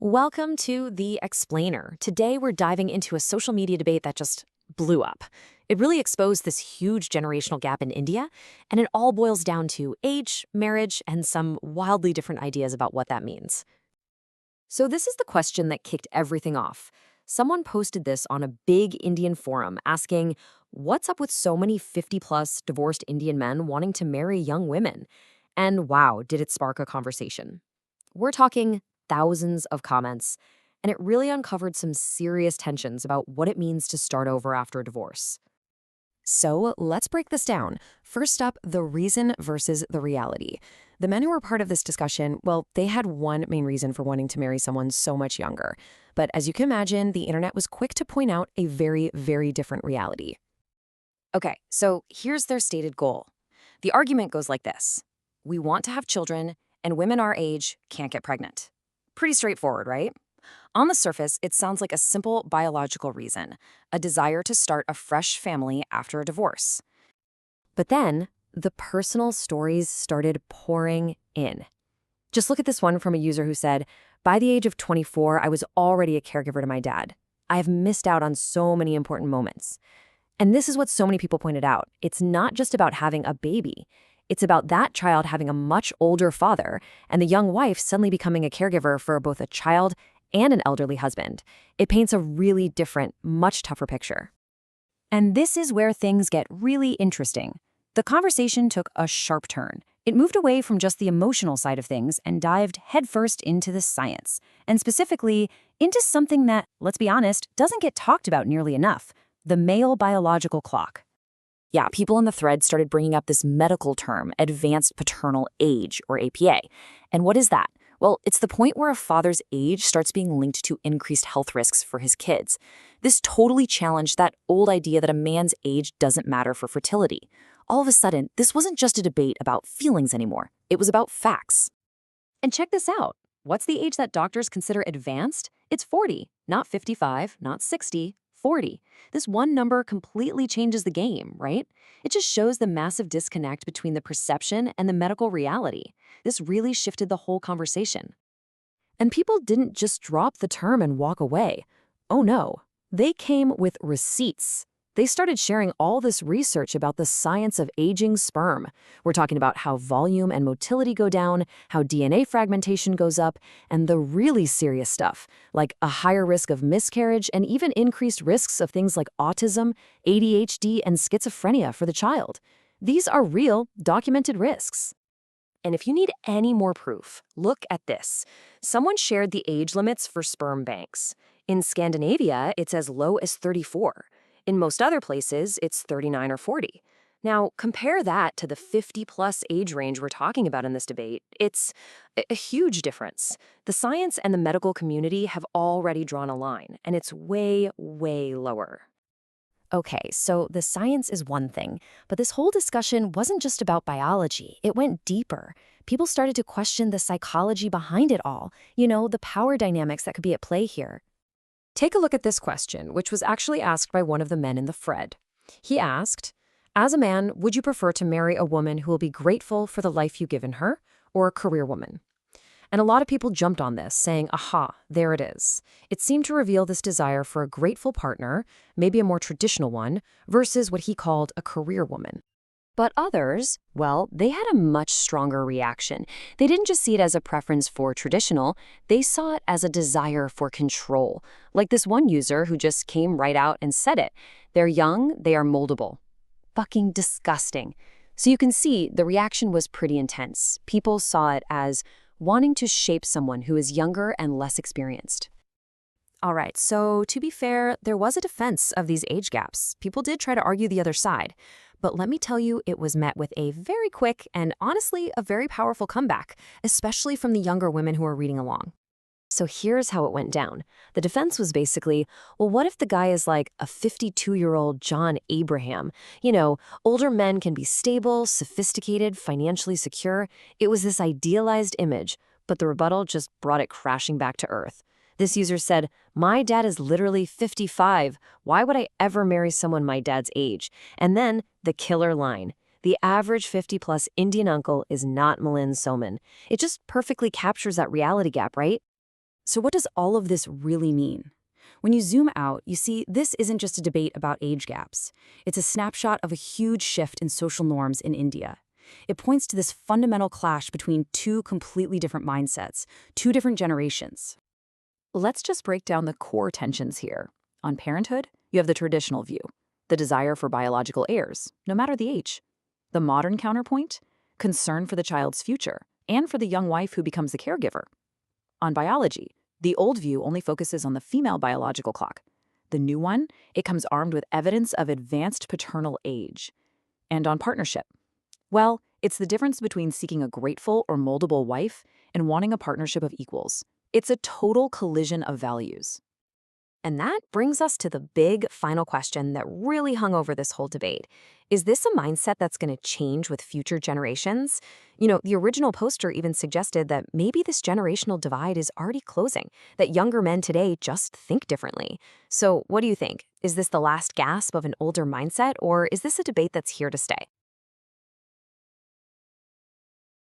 Welcome to The Explainer. Today we're diving into a social media debate that just blew up. It really exposed this huge generational gap in India, and it all boils down to age, marriage, and some wildly different ideas about what that means. So this is the question that kicked everything off. Someone posted this on a big Indian forum asking, what's up with so many 50-plus divorced Indian men wanting to marry young women? And wow, did it spark a conversation. We're talking thousands of comments, and it really uncovered some serious tensions about what it means to start over after a divorce. So let's break this down. First up, the reason versus the reality. The men who were part of this discussion, well, they had one main reason for wanting to marry someone so much younger. But as you can imagine, the internet was quick to point out a very, very different reality. Okay, so here's their stated goal. The argument goes like this. We want to have children, and women our age can't get pregnant. Pretty straightforward, right? On the surface, it sounds like a simple biological reason, a desire to start a fresh family after a divorce. But then, the personal stories started pouring in. Just look at this one from a user who said, by the age of 24, I was already a caregiver to my dad. I have missed out on so many important moments. And this is what so many people pointed out. It's not just about having a baby. It's about that child having a much older father and the young wife suddenly becoming a caregiver for both a child and an elderly husband. It paints a really different, much tougher picture. And this is where things get really interesting. The conversation took a sharp turn. It moved away from just the emotional side of things and dived headfirst into the science, and specifically into something that, let's be honest, doesn't get talked about nearly enough: the male biological clock. Yeah, people in the thread started bringing up this medical term, advanced paternal age, or APA. And what is that? Well, it's the point where a father's age starts being linked to increased health risks for his kids. This totally challenged that old idea that a man's age doesn't matter for fertility. All of a sudden, this wasn't just a debate about feelings anymore. It was about facts. And check this out. What's the age that doctors consider advanced? It's 40, not 55, not 60. 40. This one number completely changes the game, right? It just shows the massive disconnect between the perception and the medical reality. This really shifted the whole conversation. And people didn't just drop the term and walk away. Oh no, they came with receipts. They started sharing all this research about the science of aging sperm. We're talking about how volume and motility go down, how DNA fragmentation goes up, and the really serious stuff, like a higher risk of miscarriage and even increased risks of things like autism, ADHD, and schizophrenia for the child. These are real, documented risks. And if you need any more proof, look at this. Someone shared the age limits for sperm banks. In Scandinavia, it's as low as 34. In most other places, it's 39 or 40. Now, compare that to the 50-plus age range we're talking about in this debate. It's a huge difference. The science and the medical community have already drawn a line, and it's way, way lower. Okay, so the science is one thing, but this whole discussion wasn't just about biology. It went deeper. People started to question the psychology behind it all, the power dynamics that could be at play here. Take a look at this question, which was actually asked by one of the men in the thread. He asked, as a man, would you prefer to marry a woman who will be grateful for the life you've given her, or a career woman? And a lot of people jumped on this, saying, aha, there it is. It seemed to reveal this desire for a grateful partner, maybe a more traditional one, versus what he called a career woman. But others, well, they had a much stronger reaction. They didn't just see it as a preference for traditional, they saw it as a desire for control. Like this one user who just came right out and said it. They're young, they are moldable. Fucking disgusting. So you can see the reaction was pretty intense. People saw it as wanting to shape someone who is younger and less experienced. All right, so to be fair, there was a defense of these age gaps. People did try to argue the other side. But let me tell you, it was met with a very quick and honestly a very powerful comeback, especially from the younger women who were reading along. So here's how it went down. The defense was basically, well, what if the guy is like a 52-year-old John Abraham? Older men can be stable, sophisticated, financially secure. It was this idealized image, but the rebuttal just brought it crashing back to earth. This user said, my dad is literally 55. Why would I ever marry someone my dad's age? And then the killer line. The average 50-plus Indian uncle is not Milind Soman. It just perfectly captures that reality gap, right? So what does all of this really mean? When you zoom out, you see this isn't just a debate about age gaps. It's a snapshot of a huge shift in social norms in India. It points to this fundamental clash between two completely different mindsets, two different generations. Let's just break down the core tensions here. On parenthood, you have the traditional view, the desire for biological heirs, no matter the age. The modern counterpoint, concern for the child's future and for the young wife who becomes the caregiver. On biology, the old view only focuses on the female biological clock. The new one, it comes armed with evidence of advanced paternal age. And on partnership, well, it's the difference between seeking a grateful or moldable wife and wanting a partnership of equals. It's a total collision of values. And that brings us to the big final question that really hung over this whole debate. Is this a mindset that's going to change with future generations? The original poster even suggested that maybe this generational divide is already closing, that younger men today just think differently. So what do you think? Is this the last gasp of an older mindset, or is this a debate that's here to stay?